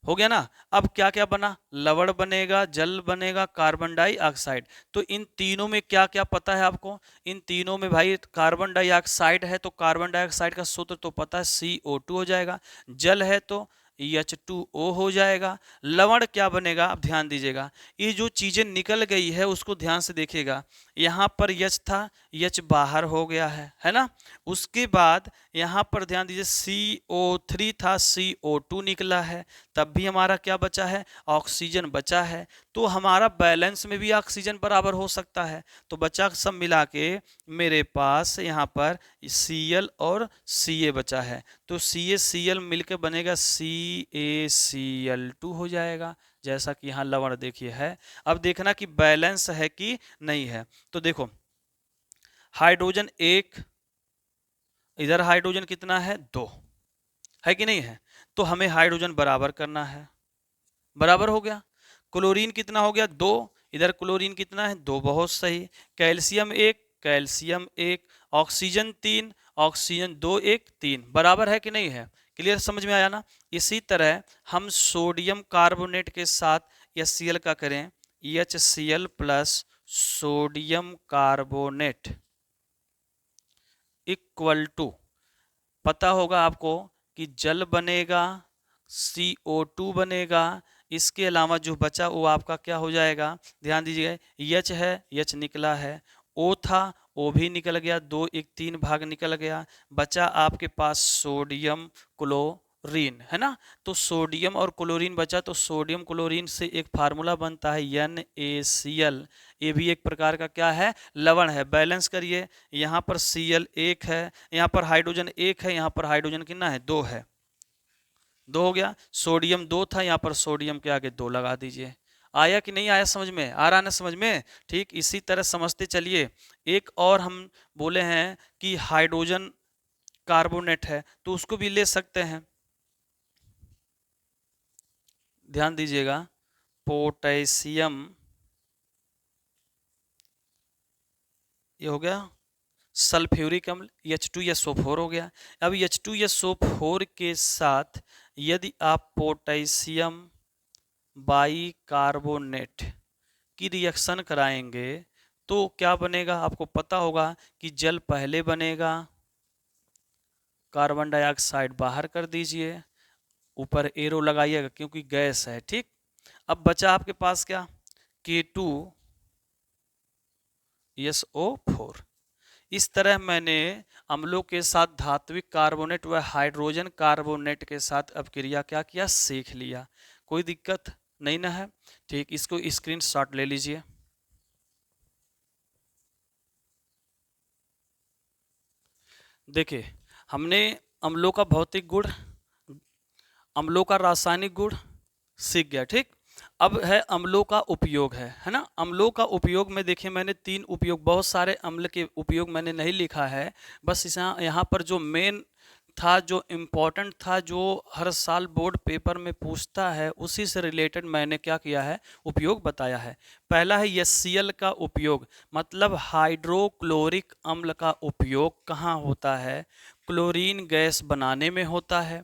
हो गया ना। अब क्या क्या बना? लवण बनेगा, जल बनेगा, कार्बन डाइऑक्साइड। तो इन तीनों में क्या क्या पता है आपको? इन तीनों में भाई कार्बन डाइऑक्साइड है तो कार्बन डाइऑक्साइड का सूत्र तो पता है, CO2 हो जाएगा। जल है तो H2O हो जाएगा। लवण क्या बनेगा? अब ध्यान दीजिएगा, ये जो चीजें निकल गई है उसको ध्यान से देखिएगा। यहाँ पर H था, H बाहर हो गया है ना। उसके बाद यहाँ पर ध्यान दीजिए CO3 था, CO2 निकला है, तब भी हमारा क्या बचा है? ऑक्सीजन बचा है। तो हमारा बैलेंस में भी ऑक्सीजन बराबर हो सकता है। तो बचा सब मिला के मेरे पास यहाँ पर Cl और Ca बचा है, तो CaCl मिलकर बनेगा CaCl2 हो जाएगा, जैसा कि यहाँ लवण देखिए है। अब देखना कि बैलेंस है कि नहीं है। तो देखो हाइड्रोजन 1, इधर हाइड्रोजन कितना है? 2 है कि नहीं है। तो हमें हाइड्रोजन बराबर करना है, बराबर हो गया। क्लोरीन कितना हो गया? 2, इधर क्लोरीन कितना है? 2, बहुत सही। कैल्शियम 1, कैल्शियम 1, ऑक्सीजन 3, ऑक्सीजन 2, 1, 3, बराबर है कि नहीं है। क्लियर, समझ में आया ना। इसी तरह हम सोडियम कार्बोनेट के साथ HCl का करें, HCl plus sodium carbonate equal to, पता होगा आपको कि जल बनेगा, CO2 बनेगा, इसके अलावा जो बचा वो आपका क्या हो जाएगा? ध्यान दीजिए, H है, H निकला है, O था, O भी निकल गया, 2 1 3 भाग निकल गया, बचा आपके पास सोडियम क्लोराइड। रीन, है ना। तो सोडियम और क्लोरीन बचा, तो सोडियम क्लोरीन से एक फार्मूला बनता है NaCl। ये भी एक प्रकार का क्या है, लवण है। बैलेंस करिए, यहाँ पर Cl एक है, यहाँ पर हाइड्रोजन एक है, यहाँ पर हाइड्रोजन कितना है, दो है, दो हो गया। सोडियम दो था, यहाँ पर सोडियम के आगे दो लगा दीजिए। आया कि नहीं आया समझ में, आ रहा ना समझ में। ठीक इसी तरह समझते चलिए। एक और हम बोले हैं कि हाइड्रोजन कार्बोनेट है, तो उसको भी ले सकते हैं। ध्यान दीजिएगा, पोटेशियम, ये हो गया सल्फ्यूरिक अम्ल, H2SO4 हो गया। अब H2SO4 के साथ यदि आप पोटेशियम बाइकार्बोनेट की रिएक्शन कराएंगे तो क्या बनेगा, आपको पता होगा कि जल पहले बनेगा, कार्बन डाइऑक्साइड बाहर कर दीजिए, ऊपर एरो लगाइएगा क्योंकि गैस है। ठीक, अब बचा आपके पास क्या, K2SO4। इस तरह मैंने अम्लों के साथ धात्विक कार्बोनेट व हाइड्रोजन कार्बोनेट के साथ अपक्रिया क्या किया, सीख लिया। कोई दिक्कत नहीं ना है। ठीक, इसको स्क्रीनशॉट ले लीजिए। देखिए, हमने अम्लों का भौतिक गुण, अम्लों का रासायनिक गुण सीख गया। ठीक, अब है अम्लों का उपयोग, है ना। अम्लों का उपयोग में देखिए मैंने तीन उपयोग, बहुत सारे अम्ल के उपयोग मैंने नहीं लिखा है, बस यहाँ पर जो मेन था, जो इम्पोर्टेंट था, जो हर साल बोर्ड पेपर में पूछता है, उसी से रिलेटेड मैंने क्या किया है, उपयोग बताया है। पहला है HCl का उपयोग, मतलब हाइड्रोक्लोरिक अम्ल का उपयोग कहाँ होता है, क्लोरीन गैस बनाने में होता है।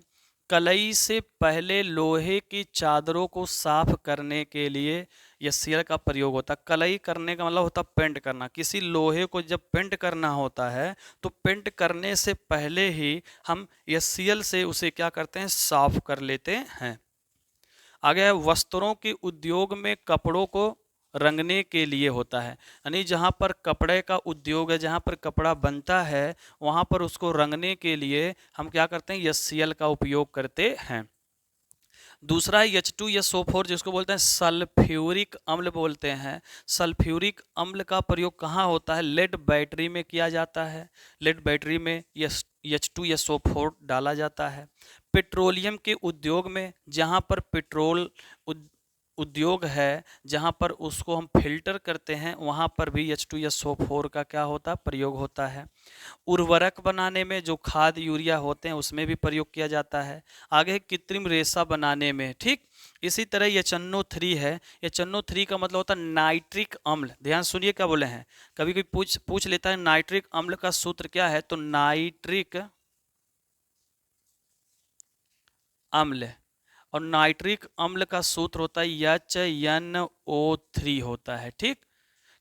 कलई से पहले लोहे की चादरों को साफ करने के लिए HCl का प्रयोग होता है। कलई करने का मतलब होता है पेंट करना। किसी लोहे को जब पेंट करना होता है तो पेंट करने से पहले ही हम HCl से उसे क्या करते हैं, साफ कर लेते हैं। आगे वस्त्रों के उद्योग में कपड़ों को रंगने के लिए होता है, यानी जहाँ पर कपड़े का उद्योग है, जहाँ पर कपड़ा बनता है, वहाँ पर उसको रंगने के लिए हम क्या करते हैं, HCl का उपयोग करते हैं। दूसरा है H2SO4, जिसको बोलते हैं सल्फ्यूरिक अम्ल बोलते हैं। सल्फ्यूरिक अम्ल का प्रयोग कहाँ होता है, लेड बैटरी में किया जाता है। लेड बैटरी में H2SO4 डाला जाता है। पेट्रोलियम के उद्योग में, जहाँ पर पेट्रोल उद्योग है, जहाँ पर उसको हम फिल्टर करते हैं, वहाँ पर भी H2SO4 का क्या होता है, प्रयोग होता है। उर्वरक बनाने में, जो खाद यूरिया होते हैं, उसमें भी प्रयोग किया जाता है। आगे कृत्रिम रेशा बनाने में। ठीक, इसी तरह HNO3 है। HNO3 का मतलब होता है नाइट्रिक अम्ल। ध्यान सुनिए क्या बोले हैं, कभी कोई पूछ लेता है नाइट्रिक अम्ल का सूत्र क्या है, तो नाइट्रिक अम्ल, और नाइट्रिक अम्ल का सूत्र होता है HNO3 होता है। ठीक,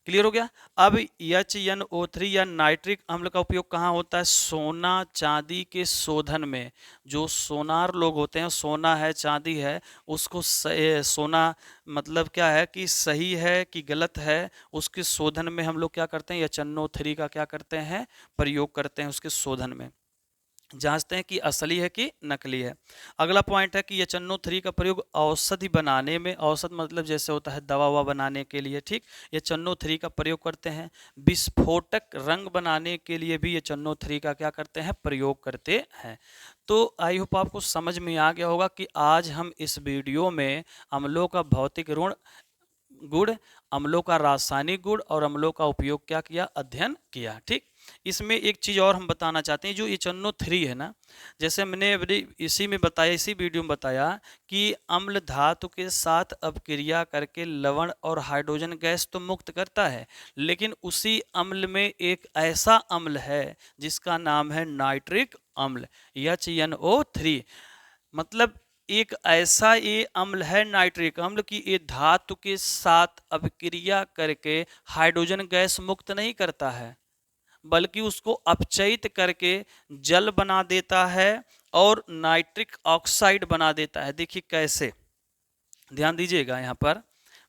क्लियर हो गया। अब HNO3 या नाइट्रिक अम्ल का उपयोग कहाँ होता है, सोना चांदी के शोधन में। जो सोनार लोग होते हैं, सोना है चांदी है, उसको सोना मतलब क्या है कि सही है कि गलत है, उसके शोधन में हम लोग क्या करते हैं, HNO3 का क्या करते हैं, प्रयोग करते हैं। उसके शोधन में जांचते हैं कि असली है कि नकली है। अगला पॉइंट है कि HNO3 का प्रयोग औषधि बनाने में, औषध मतलब जैसे होता है दवा ववा बनाने के लिए। ठीक, HNO3 का प्रयोग करते हैं। विस्फोटक रंग बनाने के लिए भी HNO3 का क्या करते हैं, प्रयोग करते हैं। तो आई होप आपको समझ में आ गया होगा कि आज हम इस वीडियो में अम्लों का भौतिक गुण, अम्लों का रासायनिक गुण और अम्लों का उपयोग क्या किया, अध्ययन किया। ठीक, इसमें एक चीज़ और हम बताना चाहते हैं, जो HNO3 है ना, जैसे मैंने इसी में बताया, इसी वीडियो में बताया कि अम्ल धातु के साथ अपक्रिया करके लवण और हाइड्रोजन गैस तो मुक्त करता है, लेकिन उसी अम्ल में एक ऐसा अम्ल है जिसका नाम है नाइट्रिक अम्ल, HNO3। मतलब एक ऐसा ये अम्ल है नाइट्रिक अम्ल की ये धातु के साथ अपक्रिया करके हाइड्रोजन गैस मुक्त नहीं करता है, बल्कि उसको अपचयित करके जल बना देता है और नाइट्रिक ऑक्साइड बना देता है। देखिए कैसे, ध्यान दीजिएगा। यहाँ पर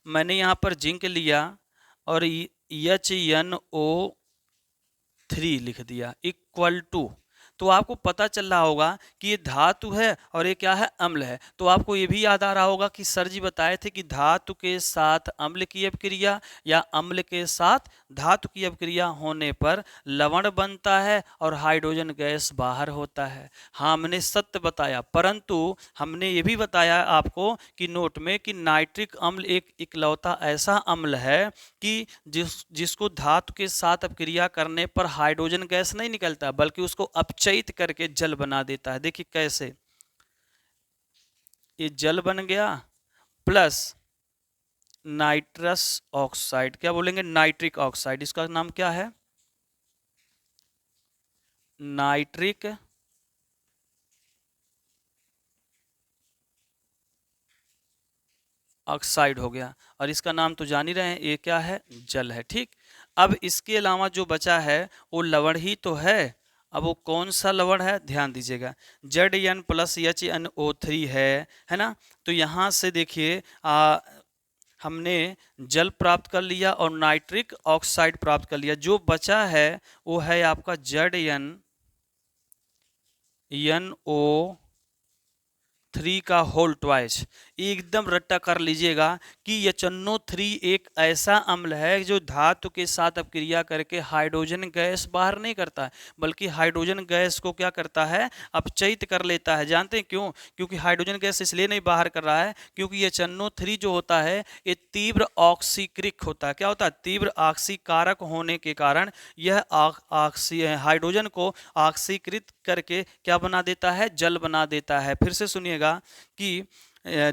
मैंने यहाँ पर जिंक लिया और HNO3 लिख दिया इक्वल टू, तो आपको पता चल रहा होगा कि ये धातु है और ये क्या है, अम्ल है। तो आपको ये भी याद आ रहा होगा कि सर जी बताए थे कि धातु के साथ अम्ल की अभिक्रिया या अम्ल के साथ धातु की अभिक्रिया होने पर लवण बनता है और हाइड्रोजन गैस बाहर होता है। हाँ, हमने सत्य बताया, परंतु हमने ये भी बताया आपको कि नोट में कि नाइट्रिक अम्ल एक इकलौता ऐसा अम्ल है कि जिसको धातु के साथ अपक्रिया करने पर हाइड्रोजन गैस नहीं निकलता, बल्कि उसको अपचयित करके जल बना देता है। देखिए कैसे, ये जल बन गया प्लस नाइट्रस ऑक्साइड, क्या बोलेंगे, नाइट्रिक ऑक्साइड, इसका नाम क्या है, नाइट्रिक ऑक्साइड हो गया, और इसका नाम तो जान ही रहे हैं, ये क्या है, जल है। ठीक, अब इसके अलावा जो बचा है वो लवण ही तो है। अब वो कौन सा लवण है, ध्यान दीजिएगा, Zn+HNO3 है ना। तो यहाँ से देखिए हमने जल प्राप्त कर लिया और नाइट्रिक ऑक्साइड प्राप्त कर लिया। जो बचा है वो है आपका ZnNO3 का होल ट्वाइस। एकदम रट्टा कर लीजिएगा कि HNO3 एक ऐसा अम्ल है जो धातु के साथ अपक्रिया करके हाइड्रोजन गैस बाहर नहीं करता है, बल्कि हाइड्रोजन गैस को क्या करता है, अपचयित कर लेता है। जानते हैं क्यों? क्योंकि हाइड्रोजन गैस इसलिए नहीं बाहर कर रहा है क्योंकि HNO3 जो होता है ये तीव्र ऑक्सीकृत होता है। क्या होता है? तीव्र ऑक्सीकारक होने के कारण यह हाइड्रोजन को ऑक्सीकृत करके क्या बना देता है, जल बना देता है। फिर से सुनिएगा कि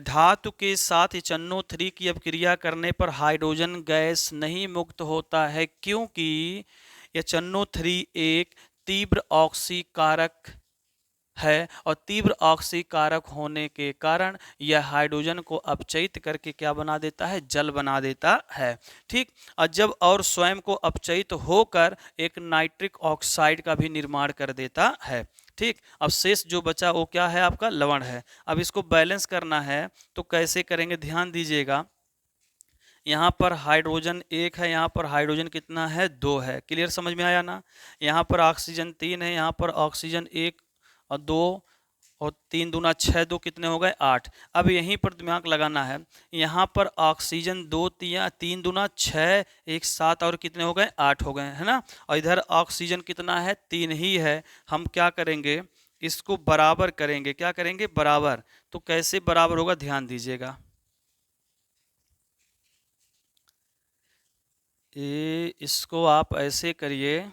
धातु के साथ HNO3 की अपक्रिया करने पर हाइड्रोजन गैस नहीं मुक्त होता है, क्योंकि HNO3 एक तीव्र ऑक्सीकारक है और तीव्र ऑक्सीकारक होने के कारण यह हाइड्रोजन को अपचयित करके क्या बना देता है, जल बना देता है। ठीक, और जब और स्वयं को अपचयित होकर एक नाइट्रिक ऑक्साइड का भी निर्माण कर देता है। ठीक, अब शेष जो बचा वो क्या है, आपका लवण है। अब इसको बैलेंस करना है तो कैसे करेंगे, ध्यान दीजिएगा। यहाँ पर हाइड्रोजन 1 है, यहाँ पर हाइड्रोजन कितना है, 2 है। क्लियर, समझ में आया ना। यहाँ पर ऑक्सीजन 3 है, यहाँ पर ऑक्सीजन 1 और 2 और 3 दूना 6, 2 कितने हो गए, 8। अब यहीं पर दिमाग लगाना है, यहाँ पर ऑक्सीजन 2 3 दूना 6, 1 7 और कितने हो गए, 8 हो गए, है ना। और इधर ऑक्सीजन कितना है, 3 ही है। हम क्या करेंगे, इसको बराबर करेंगे। क्या करेंगे, बराबर। तो कैसे बराबर होगा, ध्यान दीजिएगा। इसको आप ऐसे करिए,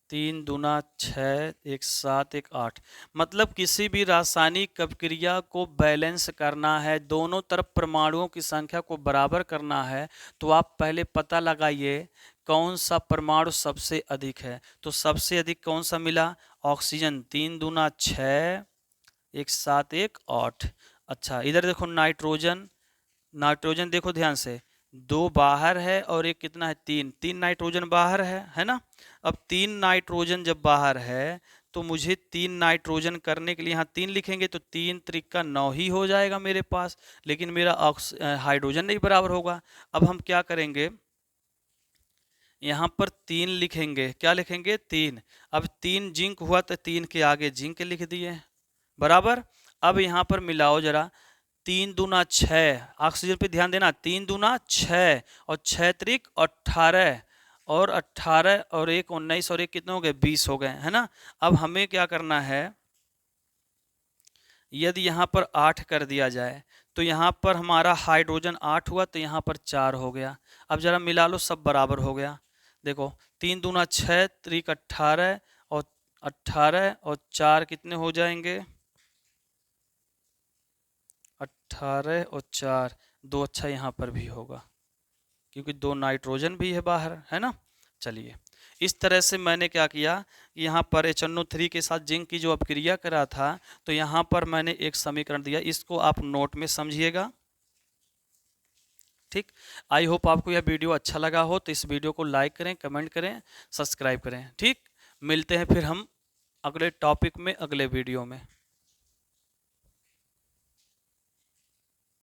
3 दूना 6, 1 7, 1 8। मतलब किसी भी रासायनिक अभिक्रिया को बैलेंस करना है, दोनों तरफ परमाणुओं की संख्या को बराबर करना है, तो आप पहले पता लगाइए कौन सा परमाणु सबसे अधिक है। तो सबसे अधिक कौन सा मिला, ऑक्सीजन, 3 दूना 6, 1 7, 1 8। अच्छा, इधर देखो नाइट्रोजन, नाइट्रोजन देखो ध्यान से, 2 बाहर है और एक कितना है, 3 नाइट्रोजन बाहर है ना। अब 3 नाइट्रोजन जब बाहर है तो मुझे 3 नाइट्रोजन करने के लिए यहाँ 3 लिखेंगे तो 3 त्रिका 9 ही हो जाएगा मेरे पास, लेकिन मेरा हाइड्रोजन नहीं बराबर होगा। अब हम क्या करेंगे, यहाँ पर 3 लिखेंगे। क्या लिखेंगे, 3। अब 3 जिंक हुआ तो 3 के आगे जिंक लिख दिए, बराबर। अब यहाँ पर मिलाओ जरा, 3 दूना 6, ऑक्सीजन पे ध्यान देना, 3 दूना 6 और 6 त्रिक 18 और 18 और 1 19 और 1 कितने हो गए, 20 हो गए, है ना। अब हमें क्या करना है, यदि यहाँ पर 8 कर दिया जाए तो यहाँ पर हमारा हाइड्रोजन 8 हुआ तो यहाँ पर 4 हो गया। अब जरा मिला लो, सब बराबर हो गया। देखो 3 दूना 6 त्रिक 18 और 18 और 4 कितने हो जाएंगे, 18 और 4, 2 अच्छा यहाँ पर भी होगा क्योंकि 2 नाइट्रोजन भी है बाहर, है ना। चलिए, इस तरह से मैंने क्या किया, यहाँ पर HNO3 के साथ जिंक की जो अपक्रिया करा था तो यहाँ पर मैंने एक समीकरण दिया, इसको आप नोट में समझिएगा। ठीक, आई होप आपको यह वीडियो अच्छा लगा हो, तो इस वीडियो को लाइक करें, कमेंट करें, सब्सक्राइब करें। ठीक, मिलते हैं फिर हम अगले टॉपिक में, अगले वीडियो में।